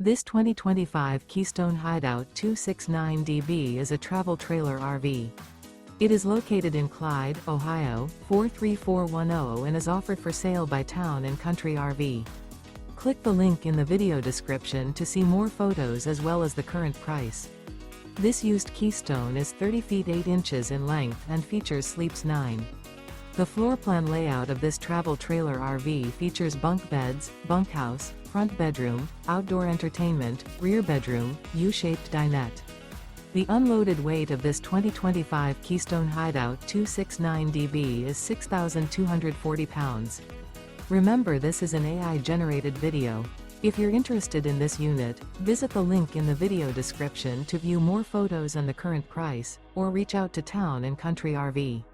This 2025 Keystone Hideout 269DB is a travel trailer RV. It is located in Clyde, Ohio, 43410 and is offered for sale by Town & Country RV. Click the link in the video description to see more photos as well as the current price. This used Keystone is 30 feet 8 inches in length and features sleeps 9. The floor plan layout of this travel trailer RV features bunk beds, bunkhouse, front bedroom, outdoor entertainment, rear bedroom, U-shaped dinette. The unloaded weight of this 2025 Keystone Hideout 269DB is 6,240 pounds. Remember, this is an AI-generated video. If you're interested in this unit, visit the link in the video description to view more photos and the current price, or reach out to Town & Country RV.